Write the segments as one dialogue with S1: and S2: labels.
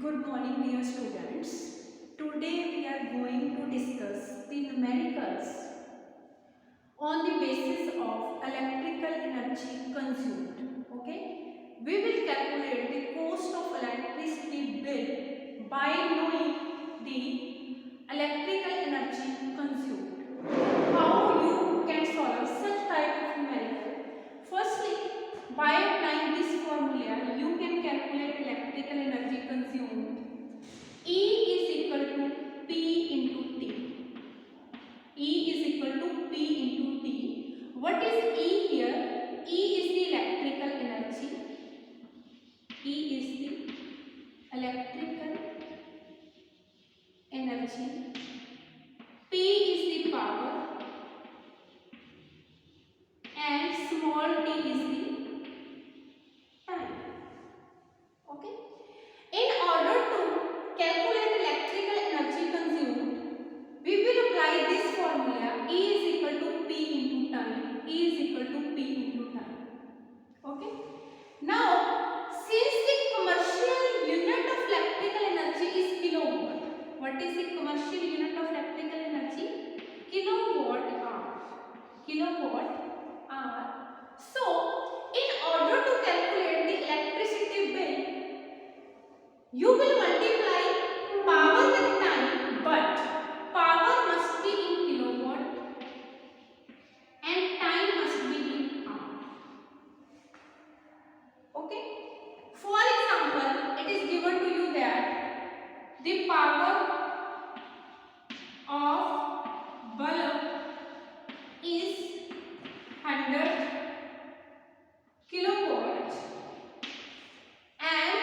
S1: Good morning, dear students. Today we are going to discuss the numericals on the basis of electrical energy consumed. Okay, we will calculate the cost of electricity bill by knowing the electrical energy consumed. How you can solve such type of numerical? Firstly, by applying this formula, you can calculate electrical energy consumed. E is equal to P into T. E is equal to P into T. What is E here? E is the electrical energy. E is the electrical energy. P is the power. And small t is the time. Okay. In order to calculate electrical energy consumed, we will apply this formula. E is equal to P into time. E is equal to P into time. Okay. Now, since the commercial unit of electrical energy is kilowatt, what is the commercial unit of electrical energy? Kilowatt hour. Kilowatt hour. So, in order to calculate the electricity bill, you will multiply power with time, but power must be in kilowatt and time must be in hour. Okay? For example, it is given to you that the power of bulb is 100 kilowatt and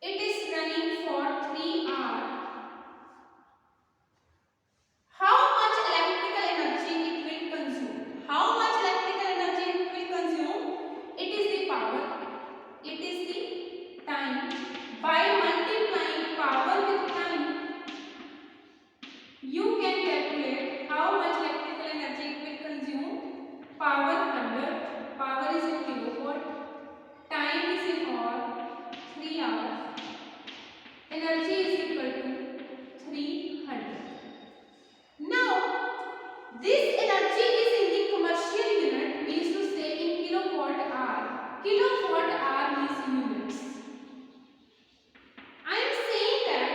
S1: it is running for 3 hours. How much electrical energy it will consume? How much electrical energy it will consume? It is the power. It is the time. By multiplying power with time, you can calculate how much electrical energy it will consume. Power 100. Power is in kilowatt. Time is in hour. 3 hours. Energy is equal to 300. Now, this energy is in the commercial unit, means to say in kilowatt hour. Kilowatt hour means units. I am saying that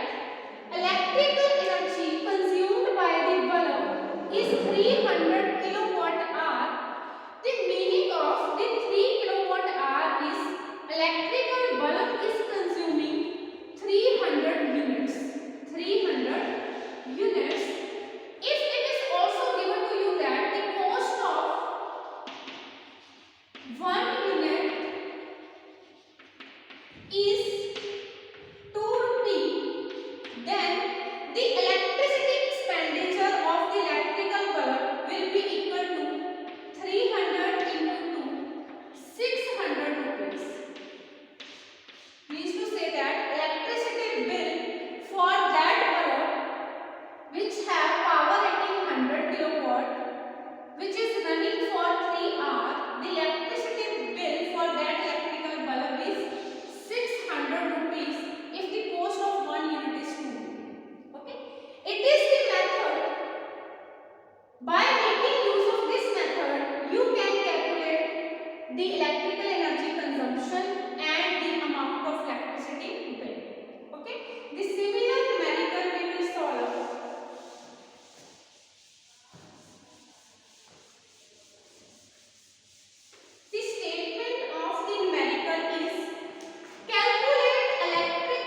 S1: electrical energy consumed by the bulb is 300 kilowatt hour. The meaning of the 3 kilowatt hour is electrical bulb is consuming 300 units. 300 units. If it is also given to you that the cost of 1 unit is 2 rupee, then the electricity expenditure of the electrical bulb will be equal to 300 into 2, 600 rupees. Means to say that electricity bill for that bulb which have power rating 100 kilowatt, which is running for 3 hours, the electricity bill for that electrical bulb is 600 rupees if the cost of 1 unit is 2. Okay, it is the method. By making use of this method, you can calculate the electrical energy consumption and the amount of electricity bill. Okay, the similar numerical we will solve. The statement of the numerical is calculate electric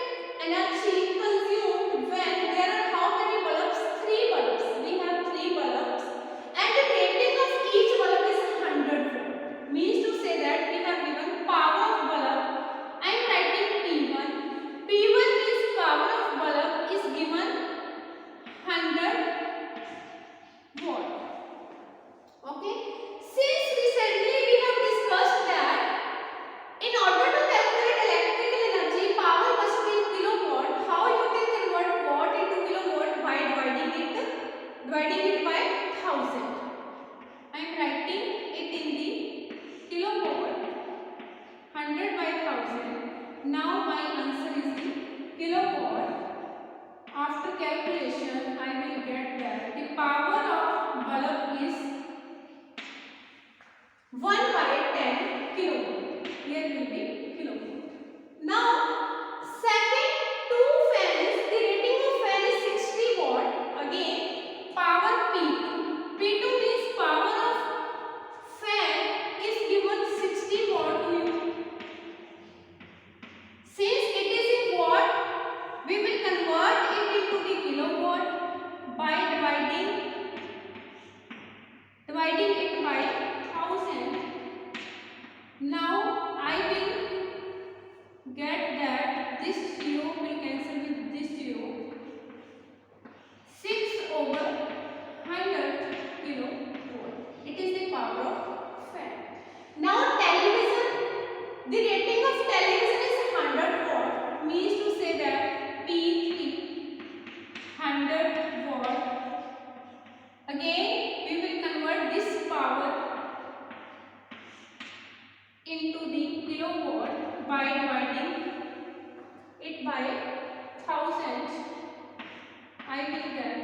S1: energy consumed when there are how many bulbs? 3 bulbs. We have 3 bulbs and the rating of each bulb is 100 volt. Means to say that we have after calculation I will get that the power of bulb is 1 by 10 kilowatt. Here will be kilowatt. Now second two fans, the rating of fan is 60 watt. Again power P2. P2 means power of fan is given 60 watt to you. Since it is in watt, we will convert it into the kilowatt by dividing it by 1000. Now I will get that this 0 will cancel with this 0. 6 over 100 kilowatt. It is the power of fan. Now television, the rating of television is 100 watt. Means to say that P3 100 watt. Again we will convert this power into the kilowatt by dividing it by 1000. I will get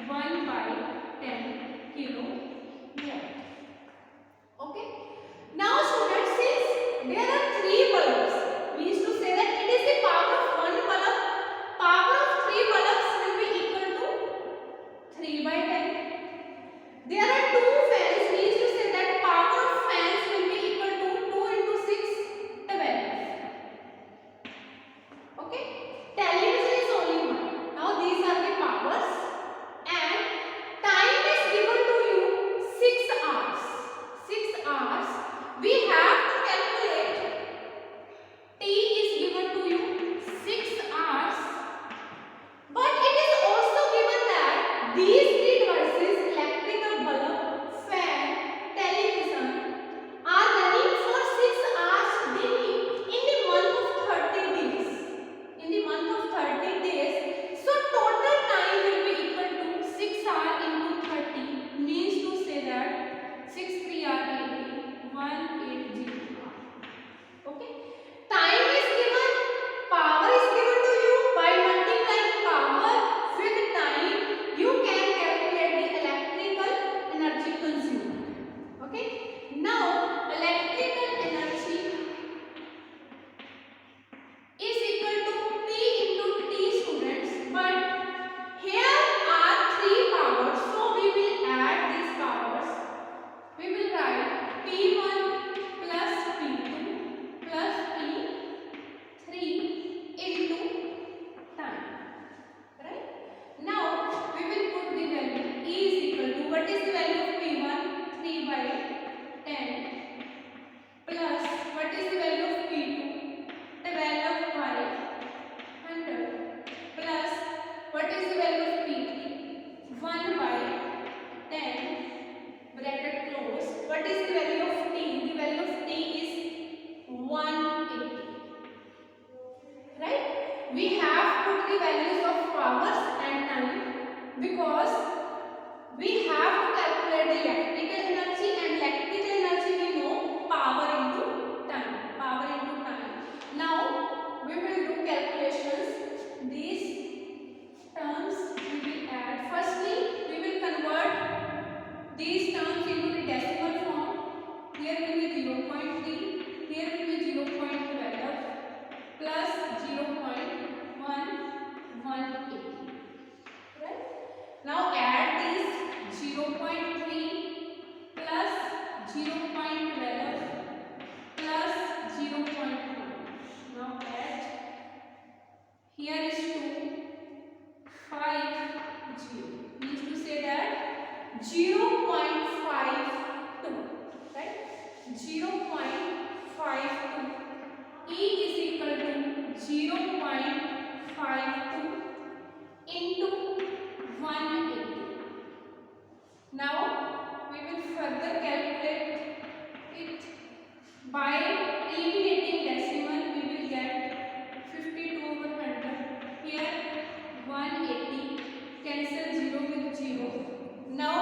S1: 1 by 10 kilowatt. Okay. Now students, since there are 3 bulbs, means to say that it is the power of 1 bulb. Power of 3 bulbs will be equal to 3 by 10. There are 2 fans, means to say that power of fans will be equal to 2 into 6, 12. Okay. Television is only 1. Now these are the powers and time is given to you 6 hours. 6 hours. We have to calculate. T is given to you 6 hours. But it is also given that these 3 devices, electrical bulb, fan, television, are running for 6 hours daily in the month of 30 days. In the month of 30 days. So total time will be equal to 6 hours into 30. Means to say that 6 3 are 80. 180 hours. Okay. Time is given, power is given to you. By multiplying power with time, you can calculate the electrical energy consumed. Okay. Now electrical energy is equal to P into T students. But here are 3 powers, so we will add these powers. We will write P1 plus P2 plus P3 into time. Right? Now we will put the value. E is equal to, what is the value of P1? 3 by 10 plus, what is the value of P2? 12 by 100 plus, what is the value of P3? 1 by 10 bracket close. What is the value of T? The value of T is 180. Right? We have put the values of powers and time because we have to calculate the electrical energy, and electrical energy we know power into time. Power into time. Now we will do calculations. These terms we will add. Firstly, we will convert these terms into the decimal form. Here will be 0.3, here will be 0.12 plus 0.118. Right? Now add these 0.3 plus 0.12 plus 0.1. Now add. Here is 2, 5, 0. Means to say that 0.52. Right? 0.52. E is equal to 0.52 into 180. Now we will further calculate it by eliminating decimal. We will get 52 over 100. Here 180 cancel 0 with 0. Now